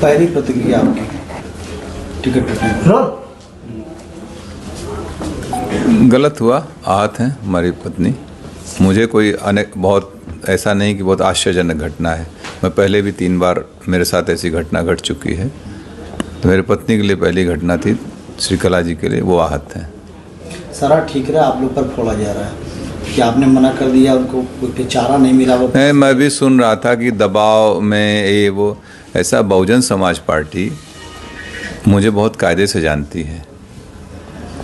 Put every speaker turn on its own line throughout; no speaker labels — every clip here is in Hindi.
पहली प्रतिक्रिया आपकी टिकट कटने पर?
गलत हुआ, आहत हैं हमारी पत्नी। मुझे कोई बहुत ऐसा नहीं कि बहुत आश्चर्यजनक घटना है। मैं पहले भी 3 बार मेरे साथ ऐसी घटना घट चुकी है। तो मेरी पत्नी के लिए पहली घटना थी, श्रीकला जी के लिए वो आहत हैं।
सारा ठीक रहा, आप लोग पर फोड़ा जा रहा है कि आपने मना कर दिया, उनको कोई चारा नहीं मिला। वो
मैं भी सुन रहा था कि दबाव में ये वो ऐसा। बहुजन समाज पार्टी मुझे बहुत कायदे से जानती है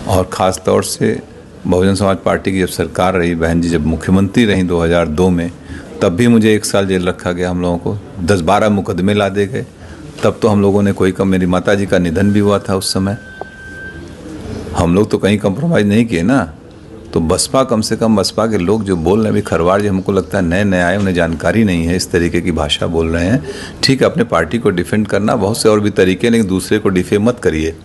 और ख़ास तौर से बहुजन समाज पार्टी की जब सरकार रही, बहन जी जब मुख्यमंत्री रहीं 2002 में, तब भी मुझे 1 साल जेल रखा गया। हम लोगों को 10-12 मुकदमे ला दे गए। तब तो हम लोगों ने कोई कम, मेरी माता जी का निधन भी हुआ था उस समय। हम लोग तो कहीं कंप्रोमाइज़ नहीं किए ना। तो बसपा, कम से कम बसपा के लोग जो बोल रहे हैं, अभी खरवार जी हमको लगता है नए नए आए, उन्हें जानकारी नहीं है, इस तरीके की भाषा बोल रहे हैं। ठीक है, अपने पार्टी को डिफेंड करना बहुत से और भी तरीके, लेकिन दूसरे को डिफेम मत करिए।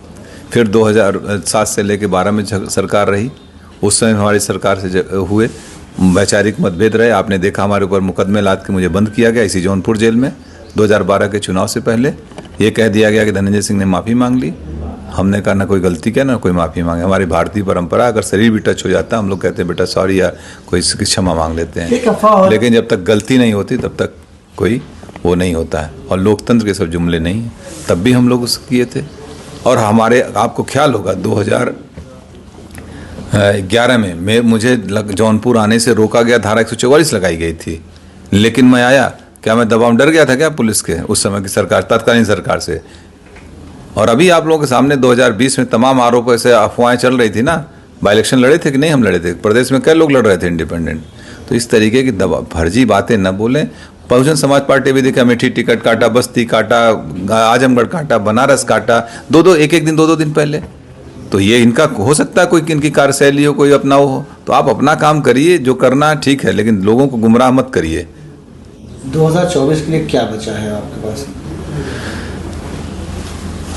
फिर 2007 से लेकर 12 में सरकार रही, उस समय हमारी सरकार से हुए वैचारिक मतभेद रहे। आपने देखा हमारे ऊपर मुकदमे लाद के मुझे बंद किया गया इसी जौनपुर जेल में। 2012 के चुनाव से पहले ये कह दिया गया कि धनंजय सिंह ने माफ़ी मांग ली। हमने कहा ना कोई गलती किया ना कोई माफ़ी मांगे। हमारी भारतीय परंपरा, अगर शरीर भी टच हो जाता हम लोग कहते हैं बेटा सॉरी या कोई इसकी क्षमा मांग लेते हैं, लेकिन जब तक गलती नहीं होती तब तक कोई वो नहीं होता है। और लोकतंत्र के सब जुमले नहीं हैं। तब भी हम लोग उसको किए थे। और हमारे, आपको ख्याल होगा 2011 में मुझे जौनपुर आने से रोका गया, धारा 144 लगाई गई थी, लेकिन मैं आया। क्या मैं दबाव डर गया था क्या पुलिस के उस समय की सरकार, तत्कालीन सरकार से? और अभी आप लोगों के सामने 2020 में तमाम आरोप ऐसे अफवाहें चल रही थी ना। बाई इलेक्शन लड़े थे कि नहीं? हम लड़े थे। प्रदेश में कई लोग लड़ रहे थे इंडिपेंडेंट। तो इस तरीके की फर्जी बातें न बोलें। बहुजन समाज पार्टी भी देखा, अमेठी टिकट काटा, बस्ती काटा, आजमगढ़ काटा, बनारस काटा, एक दिन 2 दिन पहले। तो ये इनका हो सकता है कोई इनकी कार्यशैली हो, कोई अपना हो। तो आप अपना काम करिए, जो करना ठीक है, लेकिन लोगों को गुमराह मत करिए।
2024 के लिए क्या बचा है आपके पास?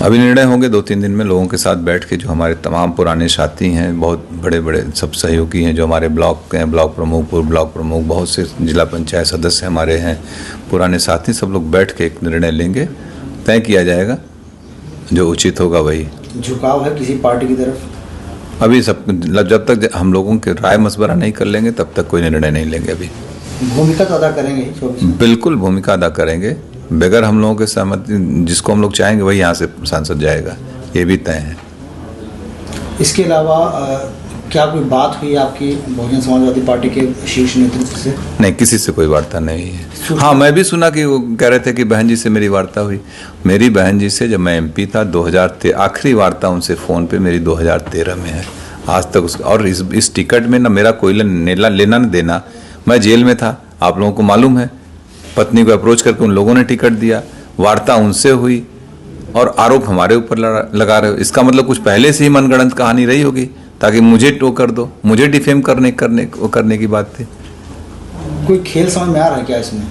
अभी निर्णय होंगे 2-3 दिन में लोगों के साथ बैठ के। जो हमारे तमाम पुराने साथी हैं, बहुत बड़े बड़े सब सहयोगी हैं, जो हमारे ब्लॉक के हैं, ब्लॉक प्रमुख, पूर्व ब्लॉक प्रमुख, बहुत से जिला पंचायत सदस्य हमारे हैं, पुराने साथी, सब लोग बैठ के एक निर्णय लेंगे। तय किया जाएगा, जो उचित होगा वही।
झुकाव है किसी पार्टी की तरफ?
अभी सब, जब तक हम लोगों के राय मशवरा नहीं कर लेंगे तब तक कोई निर्णय नहीं लेंगे। अभी
भूमिका तो अदा करेंगे 24 में?
बिल्कुल भूमिका अदा करेंगे। बगैर हम लोगों के सहमति, जिसको हम लोग चाहेंगे वही यहाँ से सांसद जाएगा, ये भी तय है।
इसके अलावा क्या कोई बात हुई आपकी बहुजन समाजवादी पार्टी के शीर्ष नेतृत्व से?
नहीं, किसी से कोई वार्ता नहीं है। हाँ, मैं भी सुना कि वो कह रहे थे कि बहन जी से मेरी वार्ता हुई। मेरी बहन जी से जब मैं एमपी था 2013, आखिरी वार्ता उनसे फ़ोन पे मेरी 2013 में है। आज तक उसका, और इस टिकट में ना मेरा कोई लेना न देना। मैं जेल में था, आप लोगों को मालूम है। पत्नी को अप्रोच करके उन लोगों ने टिकट दिया, वार्ता उनसे हुई, और आरोप हमारे ऊपर लगा रहे हो। इसका मतलब कुछ पहले से ही मनगढ़ंत कहानी रही होगी, ताकि मुझे टो कर दो, मुझे डिफेम करने की बात थी।
कोई खेल समझ में आ रहा है क्या इसमें?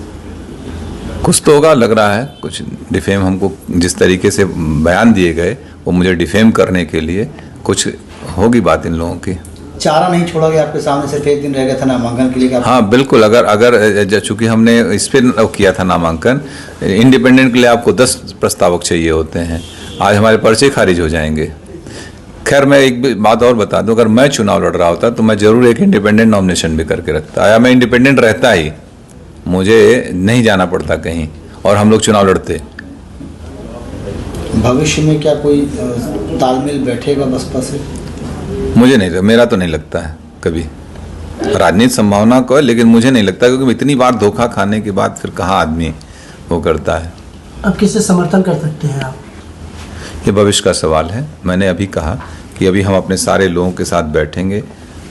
कुछ तो होगा, लग रहा है कुछ डिफेम। हमको जिस तरीके से बयान दिए गए वो मुझे डिफेम करने के लिए कुछ होगी बात इन लोगों की।
चारा नहीं छोड़ा गया आपके सामने, सिर्फ 1 दिन रह गया था नामांकन के लिए?
हाँ बिल्कुल। अगर चूंकि हमने इस पर किया था नामांकन, इंडिपेंडेंट के लिए आपको 10 प्रस्तावक चाहिए होते हैं। आज हमारे पर्चे खारिज हो जाएंगे। खैर, मैं एक बात और बता दूं, अगर मैं चुनाव लड़ रहा होता तो मैं जरूर एक इंडिपेंडेंट नॉमिनेशन भी करके रखता, या मैं इंडिपेंडेंट रहता ही, मुझे नहीं जाना पड़ता कहीं, और हम लोग चुनाव लड़ते।
भविष्य में क्या कोई तालमेल बैठेगा बसपा से?
मुझे नहीं, मेरा तो नहीं लगता है कभी। राजनीतिक संभावना को है, लेकिन मुझे नहीं लगता, क्योंकि इतनी बार धोखा खाने के बाद फिर कहाँ आदमी वो करता है।
अब किससे समर्थन कर सकते हैं आप?
ये भविष्य का सवाल है। मैंने अभी कहा कि अभी हम अपने सारे लोगों के साथ बैठेंगे,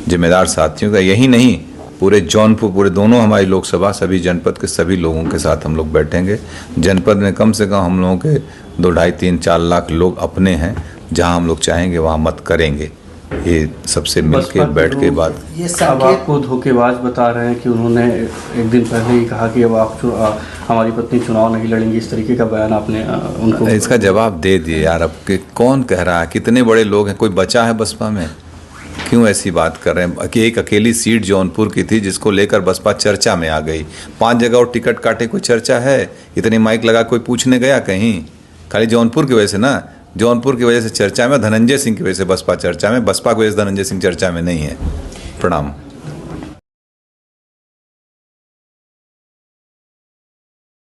जिम्मेदार साथियों का, यही नहीं पूरे जौनपुर, पूरे दोनों हमारी लोकसभा, सभी जनपद के सभी लोगों के साथ हम लोग बैठेंगे। जनपद में कम से कम हम लोगों के 2, 2.5, 3, 4 लाख लोग अपने हैं। जहां हम लोग चाहेंगे वहां मत करेंगे। ये सबसे मिलके बैठ के बात।
ये अब आपको धोखेबाज बता रहे हैं कि उन्होंने एक दिन पहले ही कहा कि अब आप हमारी पत्नी चुनाव नहीं लड़ेंगी, इस तरीके का बयान आपने उनको?
इसका जवाब दे दिए यार। अब कौन कह रहा है? कितने बड़े लोग हैं, कोई बचा है बसपा में? क्यों ऐसी बात कर रहे हैं कि एक अकेली सीट जौनपुर की थी जिसको लेकर बसपा चर्चा में आ गई। 5 जगह और टिकट काटे, कोई चर्चा है? इतने माइक लगा कोई पूछने गया कहीं? खाली जौनपुर की वजह से ना, जौनपुर की वजह से चर्चा में, धनंजय सिंह की वजह से बसपा चर्चा में, बसपा की वजह से धनंजय सिंह चर्चा में नहीं है। प्रणाम।